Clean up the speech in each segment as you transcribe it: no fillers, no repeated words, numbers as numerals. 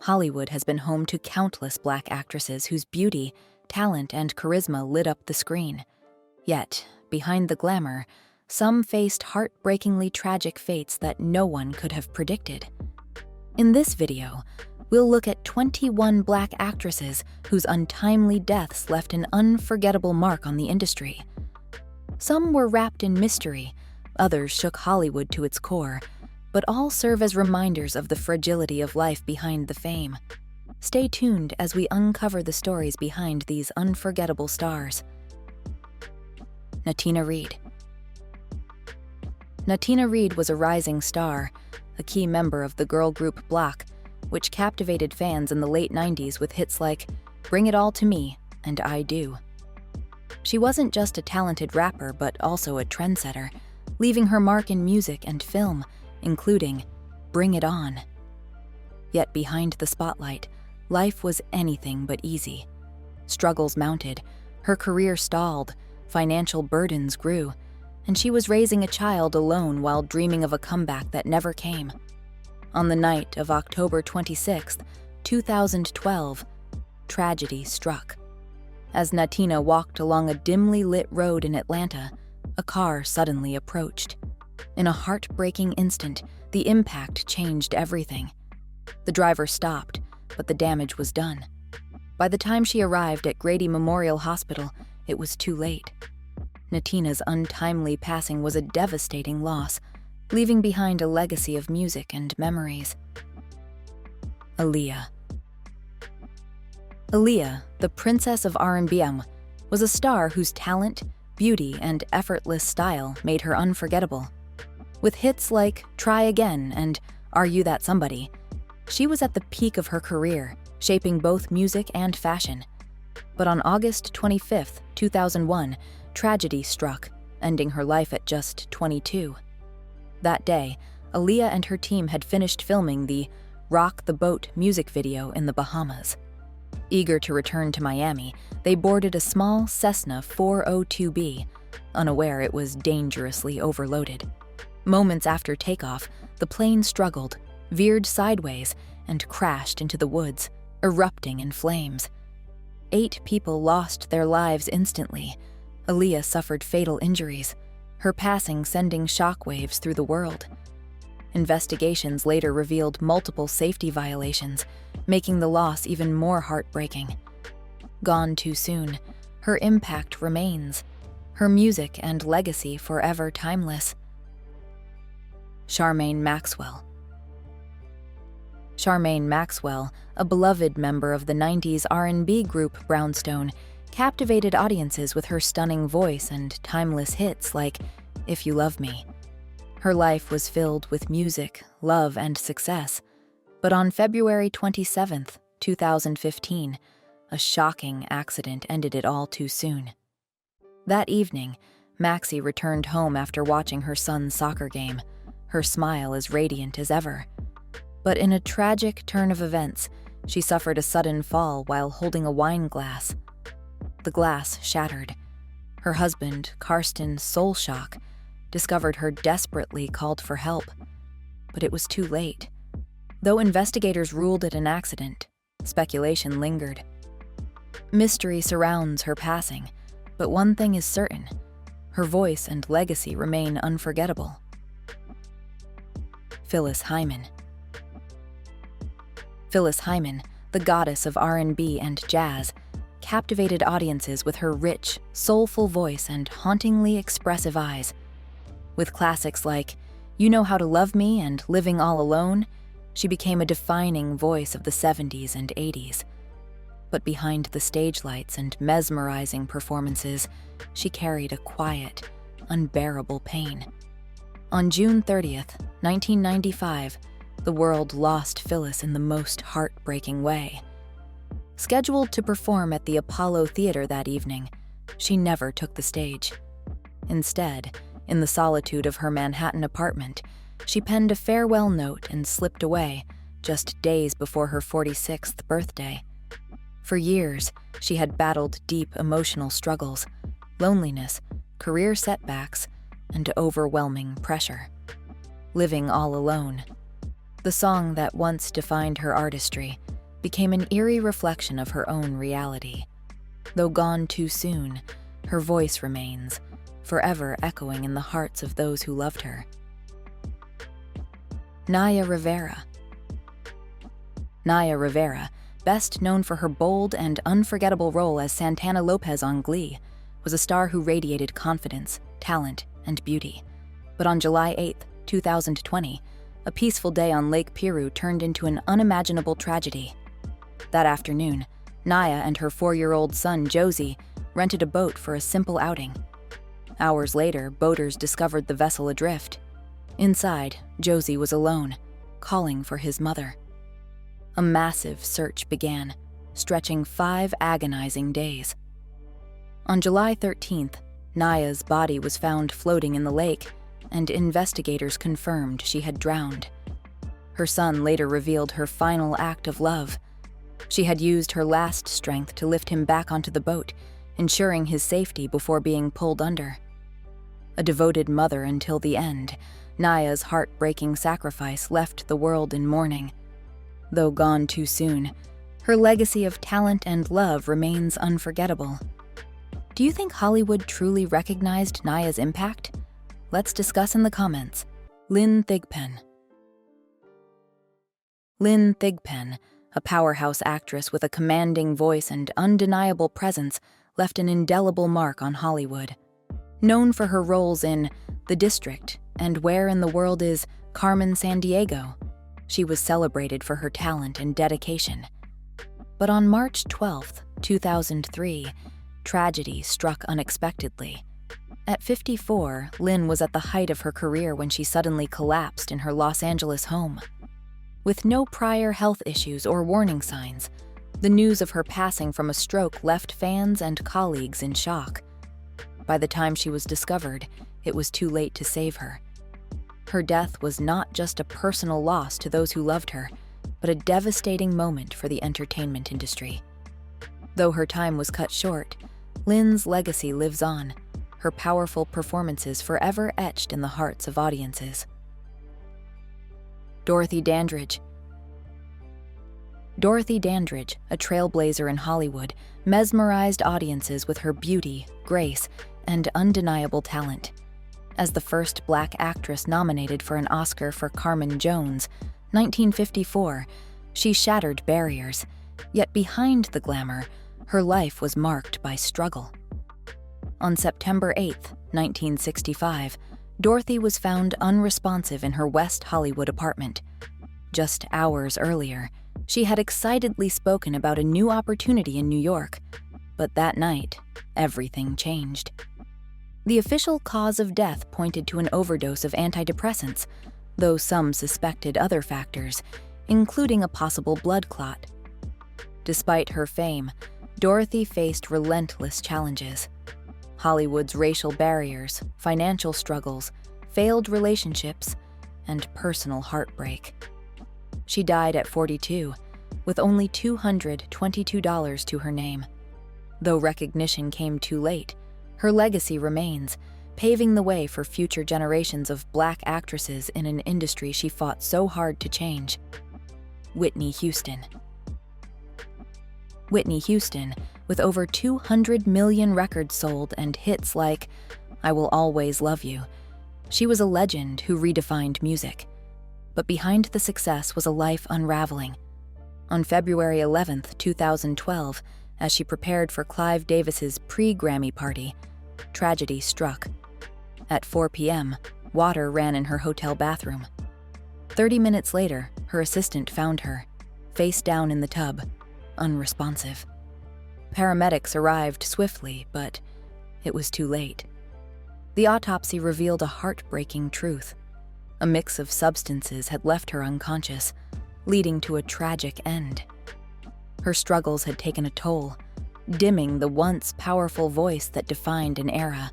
Hollywood has been home to countless Black actresses whose beauty, talent, and charisma lit up the screen. Yet, behind the glamour, some faced heartbreakingly tragic fates that no one could have predicted. In this video, we'll look at 21 Black actresses whose untimely deaths left an unforgettable mark on the industry. Some were wrapped in mystery, others shook Hollywood to its core, but all serve as reminders of the fragility of life behind the fame. Stay tuned as we uncover the stories behind these unforgettable stars. Natina Reed. Natina Reed was a rising star, a key member of the girl group Black, which captivated fans in the late 90s with hits like Bring It All to Me and I Do. She wasn't just a talented rapper but also a trendsetter, leaving her mark in music and film, including Bring It On. Yet behind the spotlight, life was anything but easy. Struggles mounted, her career stalled, financial burdens grew, and she was raising a child alone while dreaming of a comeback that never came. On the night of October 26, 2012, tragedy struck. As Natina walked along a dimly lit road in Atlanta, a car suddenly approached. In a heartbreaking instant, the impact changed everything. The driver stopped, but the damage was done. By the time she arrived at Grady Memorial Hospital, it was too late. Natina's untimely passing was a devastating loss, leaving behind a legacy of music and memories. Aaliyah. Aaliyah, the princess of R&B, was a star whose talent, beauty, and effortless style made her unforgettable. With hits like Try Again and Are You That Somebody, she was at the peak of her career, shaping both music and fashion. But on August 25, 2001, tragedy struck, ending her life at just 22. That day, Aaliyah and her team had finished filming the Rock the Boat music video in the Bahamas. Eager to return to Miami, they boarded a small Cessna 402B, unaware it was dangerously overloaded. Moments after takeoff, the plane struggled, veered sideways, and crashed into the woods, erupting in flames. 8 people lost their lives instantly. Aaliyah suffered fatal injuries, her passing sending shockwaves through the world. Investigations later revealed multiple safety violations, making the loss even more heartbreaking. Gone too soon, her impact remains, her music and legacy forever timeless. Charmaine Maxwell. Charmaine Maxwell, a beloved member of the 90s R&B group Brownstone, captivated audiences with her stunning voice and timeless hits like If You Love Me. Her life was filled with music, love, and success. But on February 27, 2015, a shocking accident ended it all too soon. That evening, Maxie returned home after watching her son's soccer game, her smile as radiant as ever. But in a tragic turn of events, she suffered a sudden fall while holding a wine glass. The glass shattered. Her husband, Karsten Soulshock, discovered her desperately called for help. But it was too late. Though investigators ruled it an accident, speculation lingered. Mystery surrounds her passing, but one thing is certain: her voice and legacy remain unforgettable. Phyllis Hyman. Phyllis Hyman, the goddess of R&B and jazz, captivated audiences with her rich, soulful voice and hauntingly expressive eyes. With classics like You Know How to Love Me and Living All Alone, she became a defining voice of the 70s and 80s. But behind the stage lights and mesmerizing performances, she carried a quiet, unbearable pain. On June 30th, 1995, the world lost Phyllis in the most heartbreaking way. Scheduled to perform at the Apollo Theater that evening, she never took the stage. Instead, in the solitude of her Manhattan apartment, she penned a farewell note and slipped away just days before her 46th birthday. For years, she had battled deep emotional struggles, loneliness, career setbacks, and overwhelming pressure. Living All Alone, the song that once defined her artistry, became an eerie reflection of her own reality. Though gone too soon, her voice remains, forever echoing in the hearts of those who loved her. Naya Rivera. Naya Rivera, best known for her bold and unforgettable role as Santana Lopez on Glee, was a star who radiated confidence, talent, and beauty. But on July 8, 2020, a peaceful day on Lake Piru turned into an unimaginable tragedy. That afternoon, Naya and her 4-year-old son, Josie, rented a boat for a simple outing. Hours later, boaters discovered the vessel adrift. Inside, Josie was alone, calling for his mother. A massive search began, stretching 5 agonizing days. On July 13th, Naya's body was found floating in the lake, and investigators confirmed she had drowned. Her son later revealed her final act of love. She had used her last strength to lift him back onto the boat, ensuring his safety before being pulled under. A devoted mother until the end, Naya's heartbreaking sacrifice left the world in mourning. Though gone too soon, her legacy of talent and love remains unforgettable. Do you think Hollywood truly recognized Naya's impact? Let's discuss in the comments. Lynn Thigpen. Lynn Thigpen, a powerhouse actress with a commanding voice and undeniable presence, left an indelible mark on Hollywood. Known for her roles in The District and Where in the World is Carmen Sandiego, she was celebrated for her talent and dedication. But on March 12, 2003, tragedy struck unexpectedly. At 54, Lynn was at the height of her career when she suddenly collapsed in her Los Angeles home. With no prior health issues or warning signs, the news of her passing from a stroke left fans and colleagues in shock. By the time she was discovered, it was too late to save her. Her death was not just a personal loss to those who loved her, but a devastating moment for the entertainment industry. Though her time was cut short, Lynn's legacy lives on, her powerful performances forever etched in the hearts of audiences. Dorothy Dandridge. Dorothy Dandridge, a trailblazer in Hollywood, mesmerized audiences with her beauty, grace, and undeniable talent. As the first Black actress nominated for an Oscar for Carmen Jones, 1954, she shattered barriers, yet behind the glamour, her life was marked by struggle. On September 8, 1965, Dorothy was found unresponsive in her West Hollywood apartment. Just hours earlier, she had excitedly spoken about a new opportunity in New York, but that night, everything changed. The official cause of death pointed to an overdose of antidepressants, though some suspected other factors, including a possible blood clot. Despite her fame, Dorothy faced relentless challenges. Hollywood's racial barriers, financial struggles, failed relationships, and personal heartbreak. She died at 42, with only $222 to her name. Though recognition came too late, her legacy remains, paving the way for future generations of Black actresses in an industry she fought so hard to change. Whitney Houston. Whitney Houston, with over 200 million records sold and hits like I Will Always Love You, she was a legend who redefined music. But behind the success was a life unraveling. On February 11, 2012, as she prepared for Clive Davis's pre-Grammy party, tragedy struck. At 4 p.m., water ran in her hotel bathroom. 30 minutes later, her assistant found her, face down in the tub, unresponsive. Paramedics arrived swiftly, but it was too late. The autopsy revealed a heartbreaking truth. A mix of substances had left her unconscious, leading to a tragic end. Her struggles had taken a toll, dimming the once powerful voice that defined an era.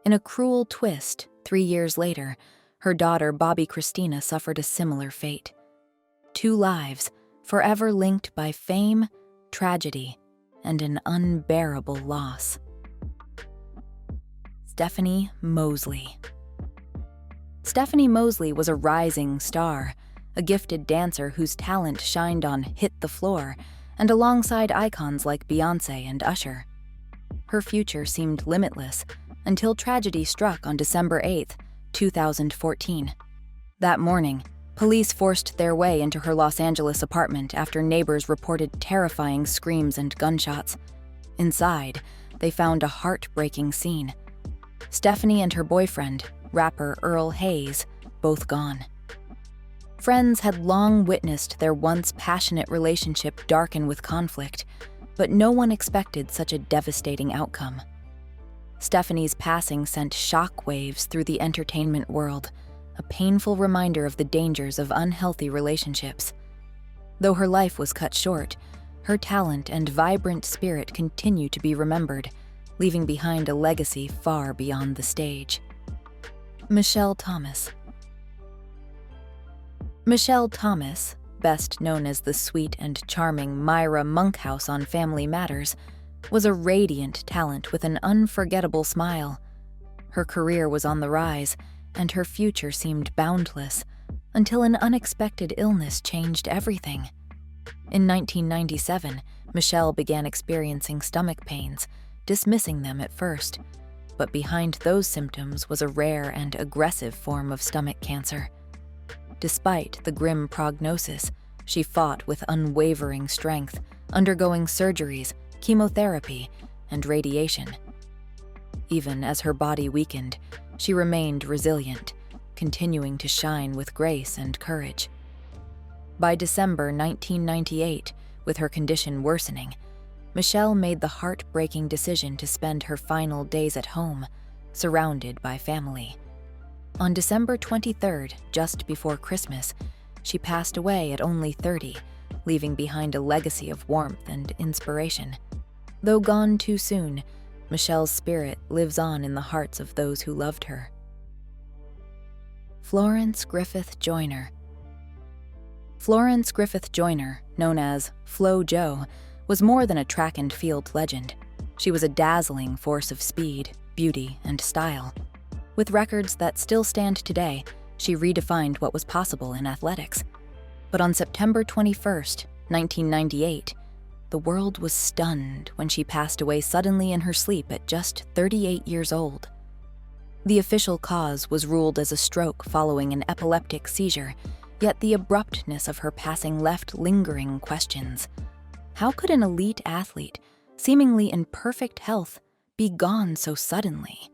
In a cruel twist, 3 years later, her daughter Bobby Christina suffered a similar fate. 2 lives, forever linked by fame, tragedy, and an unbearable loss. Stephanie Mosley. Stephanie Mosley was a rising star, a gifted dancer whose talent shined on Hit the Floor, and alongside icons like Beyoncé and Usher. Her future seemed limitless until tragedy struck on December 8, 2014. That morning, police forced their way into her Los Angeles apartment after neighbors reported terrifying screams and gunshots. Inside, they found a heartbreaking scene. Stephanie and her boyfriend, rapper Earl Hayes, both gone. Friends had long witnessed their once passionate relationship darken with conflict, but no one expected such a devastating outcome. Stephanie's passing sent shockwaves through the entertainment world, a painful reminder of the dangers of unhealthy relationships. Though her life was cut short, her talent and vibrant spirit continue to be remembered, leaving behind a legacy far beyond the stage. Michelle Thomas. Michelle Thomas, best known as the sweet and charming Myra Monkhouse on Family Matters, was a radiant talent with an unforgettable smile. Her career was on the rise, and her future seemed boundless, until an unexpected illness changed everything. In 1997, Michelle began experiencing stomach pains, dismissing them at first. But behind those symptoms was a rare and aggressive form of stomach cancer. Despite the grim prognosis, she fought with unwavering strength, undergoing surgeries, chemotherapy, and radiation. Even as her body weakened, she remained resilient, continuing to shine with grace and courage. By December 1998, with her condition worsening, Michelle made the heartbreaking decision to spend her final days at home, surrounded by family. On December 23rd, just before Christmas, she passed away at only 30, leaving behind a legacy of warmth and inspiration. Though gone too soon, Michelle's spirit lives on in the hearts of those who loved her. Florence Griffith Joyner. Florence Griffith Joyner, known as Flo Jo, was more than a track and field legend. She was a dazzling force of speed, beauty, and style. With records that still stand today, she redefined what was possible in athletics. But on September 21st, 1998, the world was stunned when she passed away suddenly in her sleep at just 38 years old. The official cause was ruled as a stroke following an epileptic seizure, yet the abruptness of her passing left lingering questions. How could an elite athlete, seemingly in perfect health, be gone so suddenly?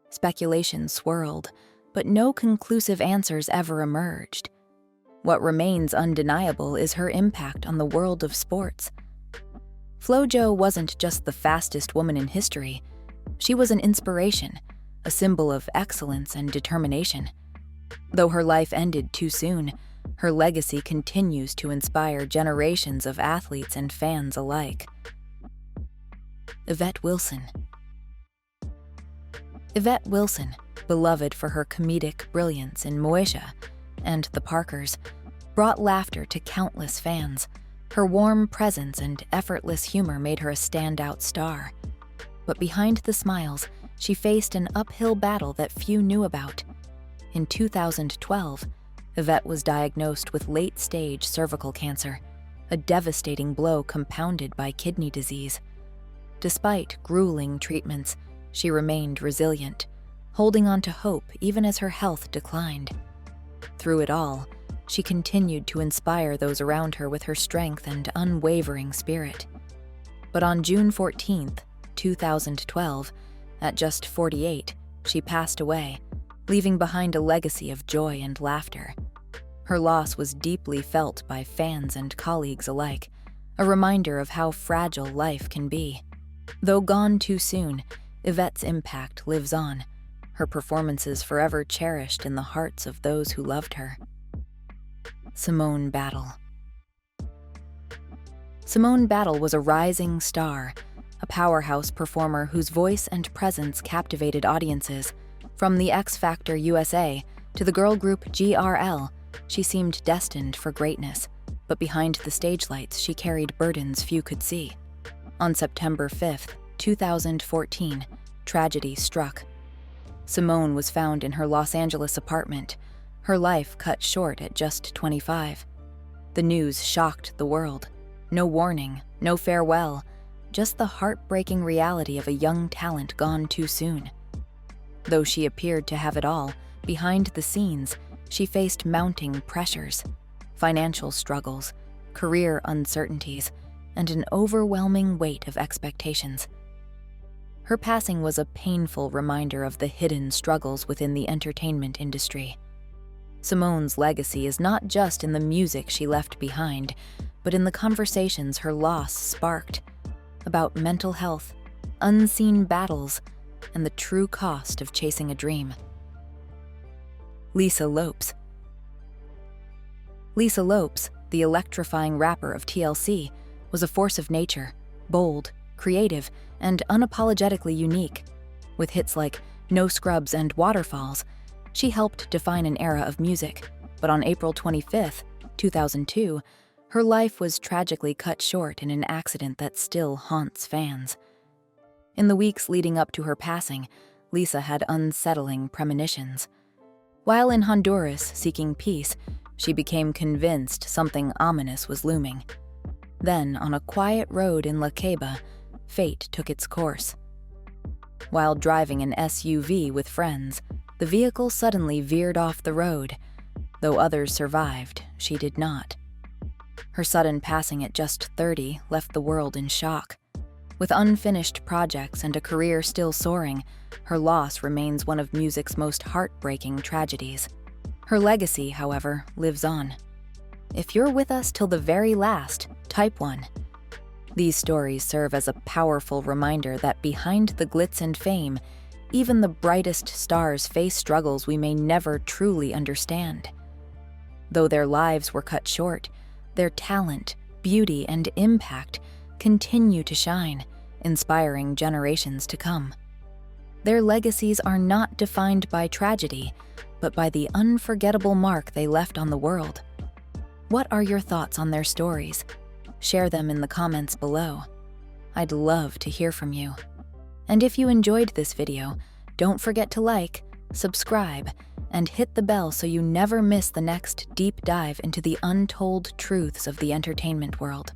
Speculation swirled, but no conclusive answers ever emerged. What remains undeniable is her impact on the world of sports. Flo Jo wasn't just the fastest woman in history. She was an inspiration, a symbol of excellence and determination. Though her life ended too soon, her legacy continues to inspire generations of athletes and fans alike. Yvette Wilson. Yvette Wilson, beloved for her comedic brilliance in Moesha and The Parkers, brought laughter to countless fans. Her warm presence and effortless humor made her a standout star. But behind the smiles, she faced an uphill battle that few knew about. In 2012, Yvette was diagnosed with late-stage cervical cancer, a devastating blow compounded by kidney disease. Despite grueling treatments, she remained resilient, holding on to hope even as her health declined. Through it all, she continued to inspire those around her with her strength and unwavering spirit. But on June 14, 2012, at just 48, she passed away, leaving behind a legacy of joy and laughter. Her loss was deeply felt by fans and colleagues alike, a reminder of how fragile life can be. Though gone too soon, Yvette's impact lives on, her performances forever cherished in the hearts of those who loved her. Simone Battle. Simone Battle was a rising star, a powerhouse performer whose voice and presence captivated audiences. From the X Factor USA to the girl group GRL, she seemed destined for greatness, but behind the stage lights she carried burdens few could see. On September 5, 2014, tragedy struck. Simone was found in her Los Angeles apartment, Her life cut short at just 25. The news shocked the world. No warning, no farewell, just the heartbreaking reality of a young talent gone too soon. Though she appeared to have it all, behind the scenes, she faced mounting pressures, financial struggles, career uncertainties, and an overwhelming weight of expectations. Her passing was a painful reminder of the hidden struggles within the entertainment industry. Simone's legacy is not just in the music she left behind, but in the conversations her loss sparked about mental health, unseen battles, and the true cost of chasing a dream. Lisa Lopes. Lisa Lopes, the electrifying rapper of TLC, was a force of nature, bold, creative, and unapologetically unique. With hits like No Scrubs and Waterfalls, she helped define an era of music. But on April 25, 2002, her life was tragically cut short in an accident that still haunts fans. In the weeks leading up to her passing, Lisa had unsettling premonitions. While in Honduras seeking peace, she became convinced something ominous was looming. Then, on a quiet road in La Ceiba, fate took its course. While driving an SUV with friends, the vehicle suddenly veered off the road. Though others survived, she did not. Her sudden passing at just 30 left the world in shock. With unfinished projects and a career still soaring, her loss remains one of music's most heartbreaking tragedies. Her legacy, however, lives on. If you're with us till the very last, type 1. These stories serve as a powerful reminder that behind the glitz and fame, even the brightest stars face struggles we may never truly understand. Though their lives were cut short, their talent, beauty, and impact continue to shine, inspiring generations to come. Their legacies are not defined by tragedy, but by the unforgettable mark they left on the world. What are your thoughts on their stories? Share them in the comments below. I'd love to hear from you. And if you enjoyed this video, don't forget to like, subscribe, and hit the bell so you never miss the next deep dive into the untold truths of the entertainment world.